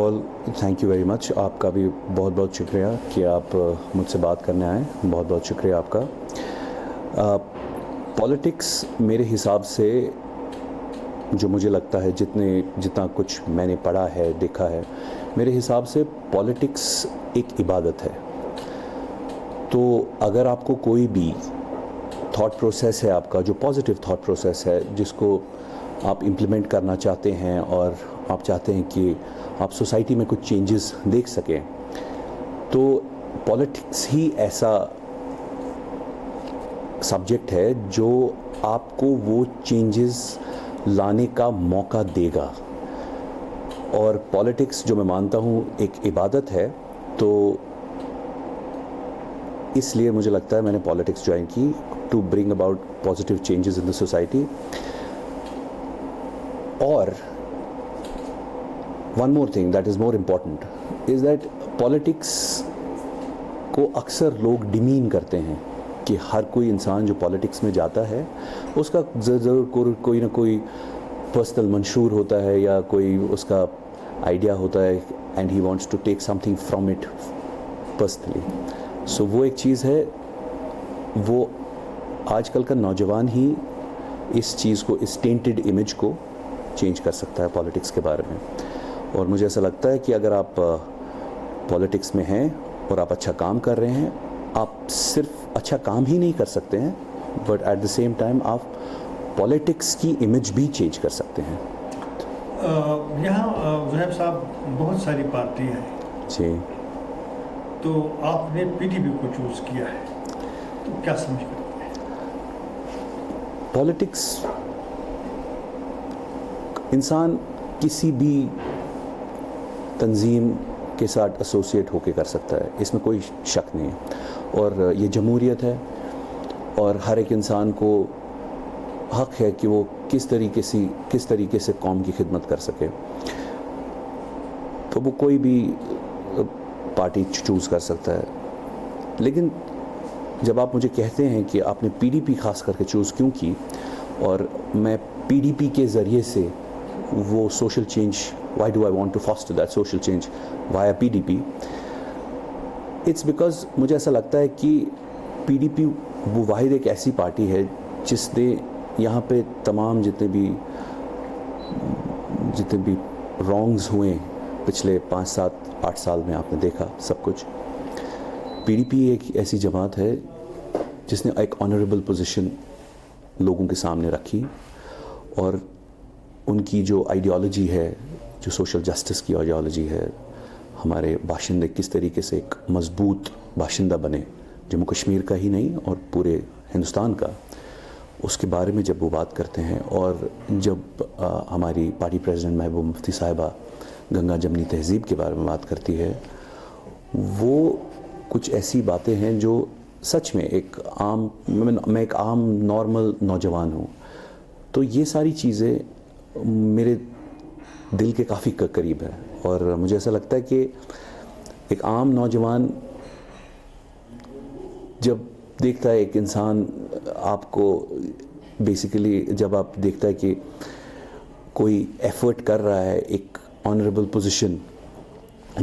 All thank you very much. آپ کا بھی بہت بہت شکریہ کہ آپ مجھ سے بات کرنے آئیں. بہت بہت شکریہ آپ کا. پالیٹکس میرے حساب سے جو مجھے لگتا ہے جتنا کچھ میں نے پڑھا ہے دیکھا ہے, میرے حساب سے پالیٹکس ایک عبادت ہے. تو اگر آپ کو کوئی بھی تھاٹ پروسیس ہے آپ کا جو پازیٹیو تھاٹ پروسیس ہے جس کو آپ امپلیمنٹ کرنا چاہتے ہیں اور آپ چاہتے ہیں کہ آپ سوسائٹی میں کچھ چینجز دیکھ سکیں, تو پالیٹکس ہی ایسا سبجیکٹ ہے جو آپ کو وہ چینجز لانے کا موقع دے گا. اور پالیٹکس جو میں مانتا ہوں ایک عبادت ہے, تو اس لیے مجھے لگتا ہے میں نے پالیٹکس جوائن کی to bring about positive changes in the society. اور one more thing that is more important is that politics کو اکثر لوگ ڈیمین کرتے ہیں کہ ہر کوئی انسان جو پالیٹکس میں جاتا ہے اس کا ضرور کوئی نہ کوئی پرسنل منشور ہوتا ہے یا کوئی اس کا آئیڈیا ہوتا ہے and he wants to take something from it personally. So وہ ایک چیز ہے, وہ آج کل کا نوجوان ہی اس چیز کو, اس ٹینٹڈ امیج کو چینج کر سکتا ہے پالیٹکس کے بارے میں. اور مجھے ایسا لگتا ہے کہ اگر آپ پالیٹکس میں ہیں اور آپ اچھا کام کر رہے ہیں, آپ صرف اچھا کام ہی نہیں کر سکتے ہیں but at the same time آپ پالیٹکس کی امیج بھی چینج کر سکتے ہیں. یہاں زہیب صاحب بہت ساری پارٹی ہیں جی, تو آپ نے پی ڈی پی کو چوز کیا ہے, تو کیا سمجھ کرتے ہیں؟ پالیٹکس انسان کسی بھی تنظیم کے ساتھ ایسوسیٹ ہو کے کر سکتا ہے, اس میں کوئی شک نہیں ہے. اور یہ جمہوریت ہے اور ہر ایک انسان کو حق ہے کہ وہ کس طریقے سے قوم کی خدمت کر سکے. تو وہ کوئی بھی پارٹی چوز کر سکتا ہے. لیکن جب آپ مجھے کہتے ہیں کہ آپ نے پی ڈی پی خاص کر کے چوز کیوں کی, اور میں پی ڈی پی کے ذریعے سے وہ social change, why do I want to foster that social change via P D P, it's because مجھے ایسا لگتا ہے کہ پی ڈی پی وہ واحد ایک ایسی پارٹی ہے جس نے یہاں پہ تمام جتنے بھی رانگز ہوئے پچھلے 5-7-8 سال میں, آپ نے دیکھا سب کچھ. پی ڈی پی ایک ایسی جماعت ہے جس نے ایک آنریبل پوزیشن لوگوں کے سامنے رکھی, اور ان کی جو آئیڈیالوجی ہے, جو سوشل جسٹس کی آئیڈیالوجی ہے, ہمارے باشندے کس طریقے سے ایک مضبوط باشندہ بنے, جموں کشمیر کا ہی نہیں اور پورے ہندوستان کا, اس کے بارے میں جب وہ بات کرتے ہیں. اور جب ہماری پارٹی پریزیڈنٹ محبوبہ مفتی صاحبہ گنگا جمنی تہذیب کے بارے میں بات کرتی ہے, وہ کچھ ایسی باتیں ہیں جو سچ میں میں ایک عام نارمل نوجوان ہوں, تو یہ ساری چیزیں میرے دل کے کافی قریب ہے. اور مجھے ایسا لگتا ہے کہ ایک عام نوجوان جب دیکھتا ہے ایک انسان آپ کو, بیسیکلی جب آپ دیکھتا ہے کہ کوئی ایفرٹ کر رہا ہے ایک آنریبل پوزیشن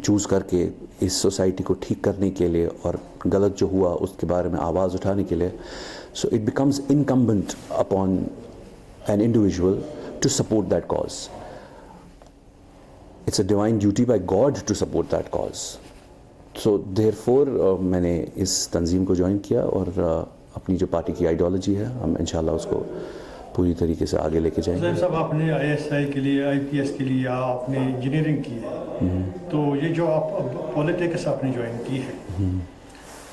چوز کر کے اس سوسائٹی کو ٹھیک کرنے کے لیے اور غلط جو ہوا اس کے بارے میں آواز اٹھانے کے لیے, so it becomes incumbent upon an individual to support that cause. It's a divine duty by God to support that cause. So therefore میں نے اس تنظیم کو جوائن کیا, اور اپنی جو پارٹی کی آئیڈیالوجی ہے ہم انشاءاللہ اس کو پوری طریقے سے آگے لے کے جائیں گے. صاحب آپ نے آئی ایس آئی کے لیے, آئی پی ایس کے لیے آپ نے انجینئرنگ کی ہے, تو یہ جو آپ پولیٹکس آپ نے جوائن کی ہے,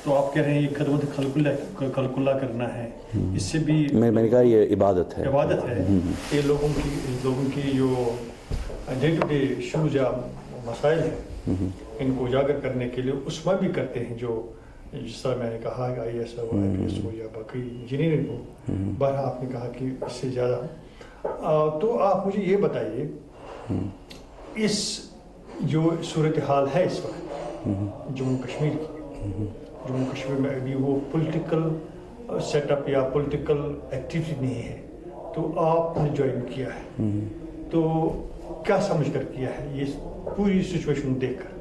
تو آپ کہہ رہے ہیں یہ خدمت خلق کرنا ہے, اس سے بھی میں نے کہا یہ عبادت ہے. یہ لوگوں کی جو ڈے ٹو ڈے ایشوز یا مسائل ہیں ان کو اجاگر کرنے کے لیے اس میں بھی کرتے ہیں, جو جس طرح میں نے کہا کہ I S who, I P S ہو یا باقی انجینئرنگ ہو, بہرحال آپ نے کہا کہ اس سے زیادہ. تو آپ مجھے یہ بتائیے, اس جو صورتحال ہے اس وقت جموں کشمیر کی, جموں کشمیر میں ابھی وہ پولیٹیکل سیٹ اپ یا پولیٹیکل ایکٹیویٹی نہیں ہے, تو آپ نے جوائن کیا ہے, تو کیا سمجھ کر کیا ہے, یہ पूरी सिचुएशन देखकर?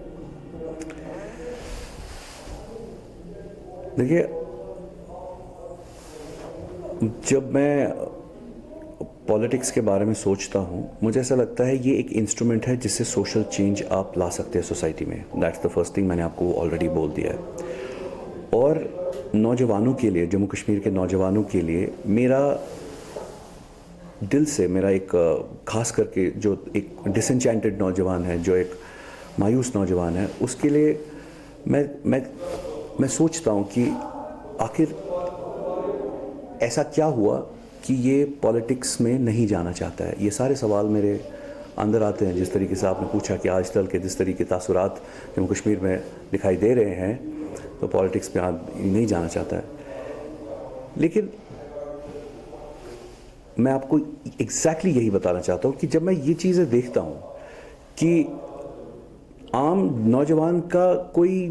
देखिए, जब मैं पॉलिटिक्स के बारे में सोचता हूँ, मुझे ऐसा लगता है ये एक इंस्ट्रूमेंट है जिससे सोशल चेंज आप ला सकते हैं सोसाइटी में. दैट्स द फर्स्ट थिंग, मैंने आपको ऑलरेडी बोल दिया है. और नौजवानों के लिए, जम्मू कश्मीर के नौजवानों के लिए, मेरा दिल से, मेरा एक खास करके जो एक डिसएंचेंटेड नौजवान है, जो एक मायूस नौजवान है, उसके लिए मैं सोचता हूँ कि आखिर ऐसा क्या हुआ कि ये पॉलिटिक्स में नहीं जाना चाहता है. ये सारे सवाल मेरे अंदर आते हैं. जिस तरीके से आपने पूछा कि आज तक के जिस तरीके तासुरात जम्मू कश्मीर में दिखाई दे रहे हैं, तो पॉलिटिक्स में आदमी नहीं जाना चाहता है. लेकिन मैं आपको एग्जैक्टली यही बताना चाहता हूँ कि जब मैं ये चीज़ें देखता हूँ कि आम नौजवान का कोई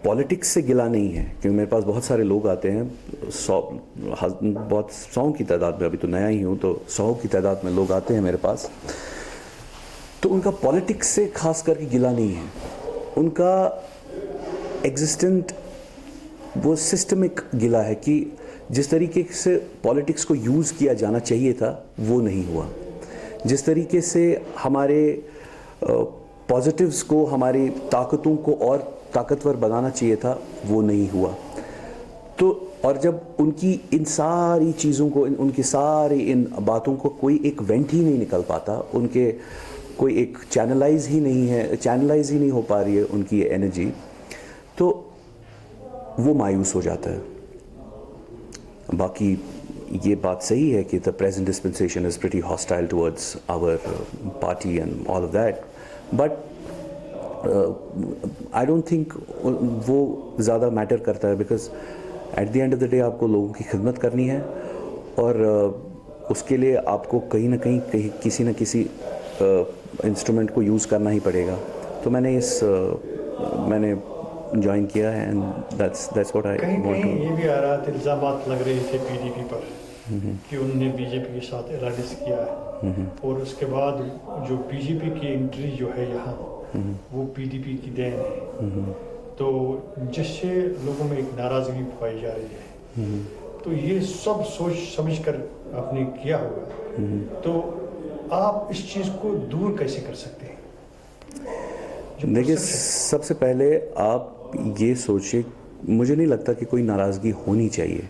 पॉलिटिक्स से गिला नहीं है, क्योंकि मेरे पास बहुत सारे लोग आते हैं, बहुत 100 की तादाद में, अभी तो नया ही हूँ, तो 100 की तादाद में लोग आते हैं मेरे पास, तो उनका पॉलिटिक्स से खास करके गिला नहीं है. उनका एग्जिस्टेंट वो सिस्टमिक गिला है कि जिस तरीके से पॉलिटिक्स को यूज़ किया जाना चाहिए था वो नहीं हुआ. जिस तरीके से हमारे पॉजिटिव्स को, हमारी ताकतों को और ताकतवर बनाना चाहिए था, वो नहीं हुआ. तो और जब उनकी इन सारी चीज़ों को, उनकी सारी इन बातों को कोई एक वेंट ही नहीं निकल पाता, उनके कोई एक चैनलाइज ही नहीं हो पा रही है उनकी ये एनर्जी, तो वो मायूस हो जाता है. बाकी ये बात सही है कि the present dispensation is pretty hostile towards our party and all of that, but I don't think वो ज़्यादा मैटर करता है, because at the end of the day आपको लोगों की खिदमत करनी है, और उसके लिए आपको कहीं ना कहीं किसी न किसी इंस्ट्रूमेंट को यूज़ करना ही पड़ेगा. तो मैंने ज्वाइन किया है, and that's what I want to. ये भी आ रहा था, इल्ज़ामात लग रहे थे पीडीपी पर कि उनने बीजेपी के साथ एलायंस किया है, और उसके बाद जो बीजेपी की एंट्री जो है यहाँ, वो पीडीपी की देन है, तो जिससे लोगों में एक नाराज़गी पाई जा रही है. तो ये सब सोच समझ कर आपने किया होगा, तो आप इस चीज़ को दूर कैसे कर सकते हैं? देखिए, सबसे पहले आप ये सोचिए, मुझे नहीं लगता कि कोई नाराज़गी होनी चाहिए.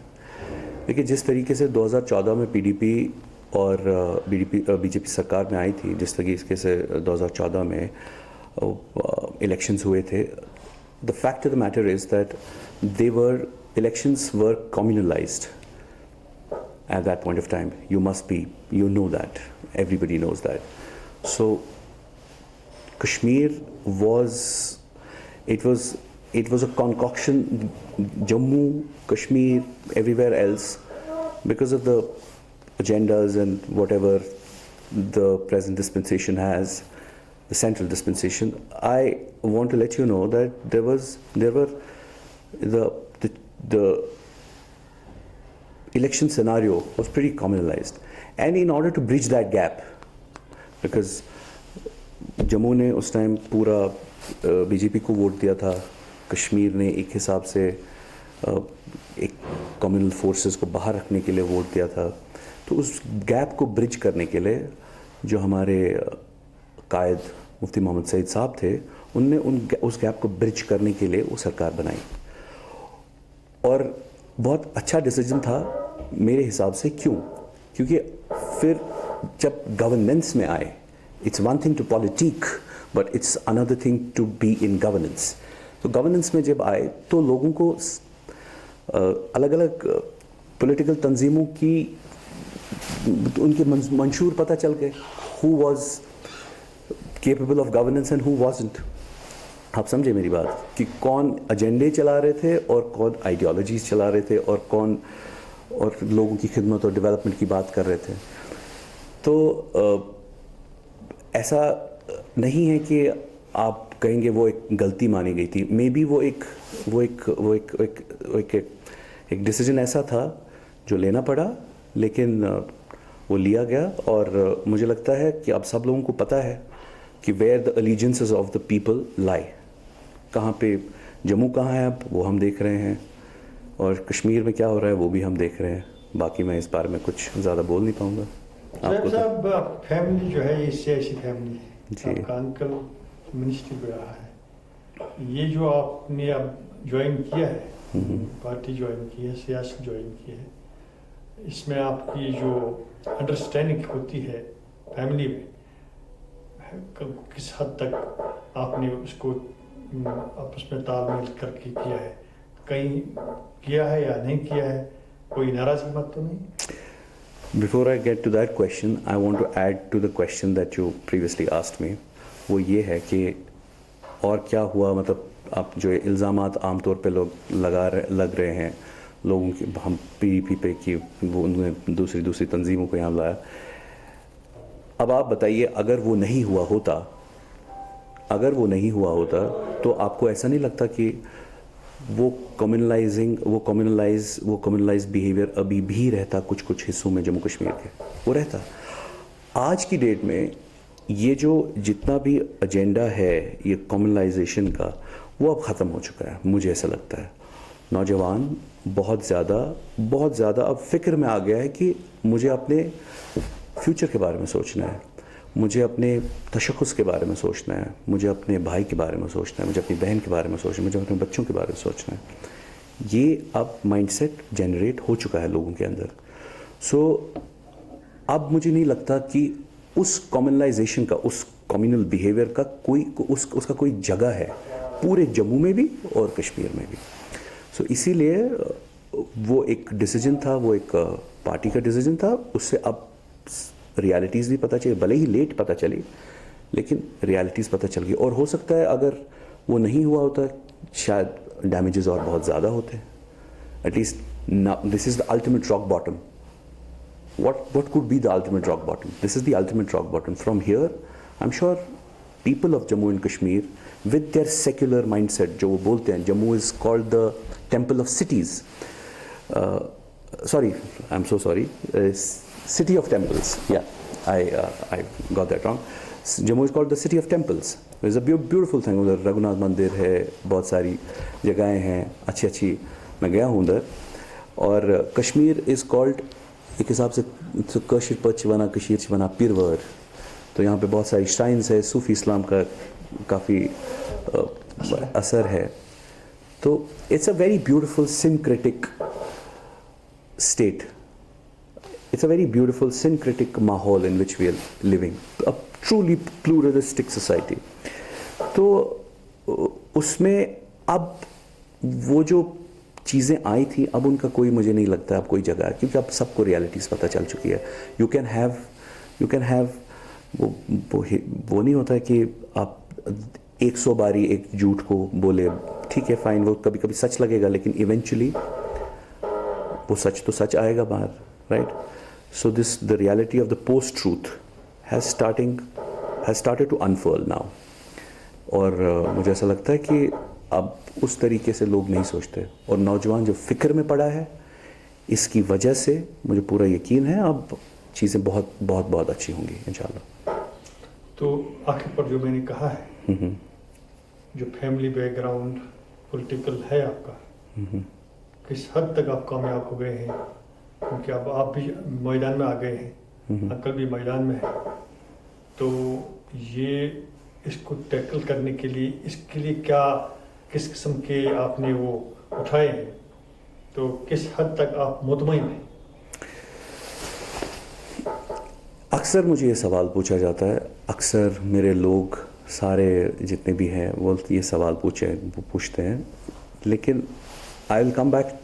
देखिए, जिस तरीके से 2014 में पीडीपी और बीजेपी सरकार में आई थी, जिस तरीके से 2014 में इलेक्शंस हुए थे, the fact of the matter is that elections were communalized at that point of time. You know that, everybody knows that. So Kashmir was a concoction, Jammu, Kashmir, everywhere else, because of the agendas and whatever the present dispensation has, the central dispensation. I want to let you know that there were the election scenario was pretty communalized, and in order to bridge that gap, because Jammu ने उस time पूरा BJP को vote दिया था, कश्मीर ने एक हिसाब से एक कम्युनल फोर्सेस को बाहर रखने के लिए वोट दिया था, तो उस गैप को ब्रिज करने के लिए जो हमारे कायद मुफ्ती मोहम्मद सईद साहब थे, उनने उस गैप को ब्रिज करने के लिए वो सरकार बनाई, और बहुत अच्छा डिसीजन था मेरे हिसाब से. क्योंकि फिर जब गवर्नेंस में आए, it's one thing to politique, but it's another thing to be in governance. तो गवर्नेंस में जब आए तो लोगों को अलग अलग पॉलिटिकल तंजीमों की उनके मंशूर पता चल गए, who was capable of governance and who wasn't. आप समझे मेरी बात, कि कौन एजेंडे चला रहे थे और कौन आइडियोलॉजीज चला रहे थे और कौन और लोगों की खिदमत और डेवलपमेंट की बात कर रहे थे. तो ऐसा नहीं है कि आप कहेंगे वो एक गलती मानी गई थी. मे बी वो एक डिसीजन ऐसा था जो लेना पड़ा, लेकिन वो लिया गया. और मुझे लगता है कि अब सब लोगों को पता है कि where the allegiances of the people lie. कहाँ पे जम्मू कहाँ है अब वो हम देख रहे हैं, और कश्मीर में क्या हो रहा है वो भी हम देख रहे हैं. बाकी मैं इस बारे में कुछ ज़्यादा बोल नहीं पाऊँगा. साहब साहब फैमिली जो है ये सियासी फैमिली है. जी. आपका अंकल मिनिस्ट्री में रहा है. ये जो आपने अब ज्वाइन किया है, पार्टी ज्वाइन की है, सियासत ज्वाइन की है, इसमें आपकी जो अंडरस्टैंडिंग होती है फैमिली में, किस हद तक आपने उसको आपस में तालमेल करके किया है, कहीं किया है या नहीं किया है, कोई नाराजगी मत तो नहीं? Before I get to that question, I want to add to the question that you previously asked me. वो ये है कि और क्या हुआ, मतलब आप जो इल्ज़ामात आमतौर पे लोग लग रहे हैं लोगों की, हम PDP पे कि वो उन्होंने दूसरी तंजीमों को यहाँ लाया. अब आप बताइए, अगर वो नहीं हुआ होता तो आपको ऐसा नहीं लगता कि वो कम्युनलाइज बिहेवियर अभी भी रहता कुछ हिस्सों में जम्मू कश्मीर के? वो रहता. आज की डेट में ये जो जितना भी एजेंडा है ये कम्युनलाइजेशन का, वो अब ख़त्म हो चुका है, मुझे ऐसा लगता है. नौजवान बहुत ज़्यादा अब फ़िक्र में आ गया है कि मुझे अपने फ्यूचर के बारे में सोचना है, मुझे अपने तशख़्ख़ुस के बारे में सोचना है, मुझे अपने भाई के बारे में सोचना है, मुझे अपनी बहन के बारे में सोचना है, मुझे अपने बच्चों के बारे में सोचना है. ये अब माइंडसेट जनरेट हो चुका है लोगों के अंदर. सो अब मुझे नहीं लगता कि उस कम्युनलाइजेशन का, उस कम्युनल बिहेवियर का उसका कोई जगह है पूरे जम्मू में भी और कश्मीर में भी. सो इसीलिए वो एक डिसीजन था, वो एक पार्टी का डिसीजन था. उससे अब रियलिटीज़ भी पता चली, भले ही लेट पता चली, लेकिन रियलिटीज़ पता चल गई. और हो सकता है अगर वो नहीं हुआ होता शायद डैमेजेस और बहुत ज़्यादा होते. At least this is the ultimate rock bottom. What could be the ultimate rock bottom? This is the ultimate rock bottom. From here, I'm sure people of Jammu and Kashmir, with their secular mindset, जो वो बोलते हैं, Jammu is called the temple of cities. Sorry, I'm so sorry. City of temples. Yeah, I got that wrong. Jammu is called the city of temples. It's a beautiful thing. उधर रघुनाथ मंदिर है, बहुत सारी जगहें हैं अच्छी. मैं गया हूँ उधर. और कश्मीर is called एक हिसाब से कशीर पचवना कशीर चवना पीरवर. तो यहाँ पे बहुत सारी श्राइन्स है, सूफी इस्लाम का काफ़ी असर है. तो it's a very beautiful syncretic state. It's a very beautiful syncretic माहौल in which we are living, a truly pluralistic society. तो उसमें अब वो जो चीज़ें आई थी, अब उनका कोई, मुझे नहीं लगता अब कोई जगह है, क्योंकि अब सबको रियलिटीज़ पता चल चुकी है. यू कैन हैव वो नहीं होता है कि आप 100 बारी एक झूठ को बोले, ठीक है फाइन, वो कभी कभी सच लगेगा, लेकिन इवेंचुअली वो सच तो सच आएगा बाहर, right? So the reality of the post truth has started to unfurl now. और मुझे ऐसा लगता है कि अब उस तरीके से लोग नहीं सोचते, और नौजवान जो फिक्र में पड़ा है, इसकी वजह से मुझे पूरा यकीन है अब चीज़ें बहुत बहुत बहुत अच्छी होंगी इंशाल्लाह. तो आखिर पर जो मैंने कहा है, जो फैमिली बैकग्राउंड पॉलिटिकल है आपका, किस हद तक आप कामयाब हो गए हैं, क्योंकि अब आप भी मैदान में आ गए हैं, अंकल भी मैदान में है. तो ये इसको टैकल करने के लिए, इसके लिए क्या किस किस्म के आपने वो उठाए हैं, तो किस हद तक आप मुतमईन हैं? अक्सर मुझे ये सवाल पूछा जाता है, अक्सर मेरे लोग सारे जितने भी हैं वो ये सवाल पूछते हैं, लेकिन I will come back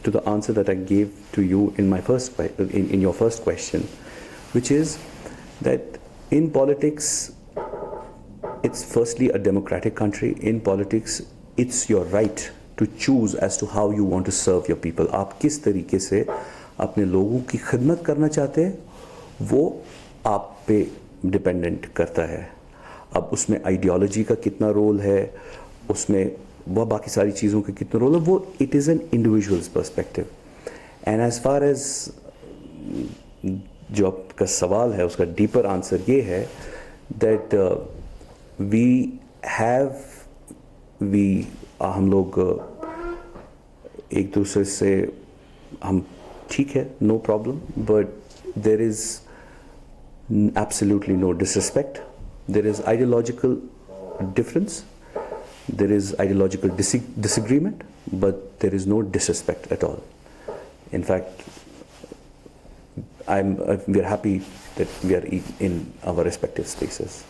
to the answer that I gave to you in your first question, which is that in politics, it's firstly a democratic country. In politics, it's your right to choose as to how you want to serve your people. आप किस तरीके से अपने लोगों की खिदमत करना चाहते हैं, वो आप पे डिपेंडेंट करता है. अब उसमें आइडियोलॉजी का कितना रोल है, उसमें वह बाकी सारी चीज़ों का कितना रोल है, वो it is an individual's perspective. And as far as जो आपका सवाल है उसका डीपर आंसर ये है that ہم لوگ ایک دوسرے سے ہم ٹھیک ہے, no problem, but there is absolutely no disrespect. There is ideological difference, there is ideological disagreement, but there is no disrespect at all. In fact, we are happy that we are in our respective spaces.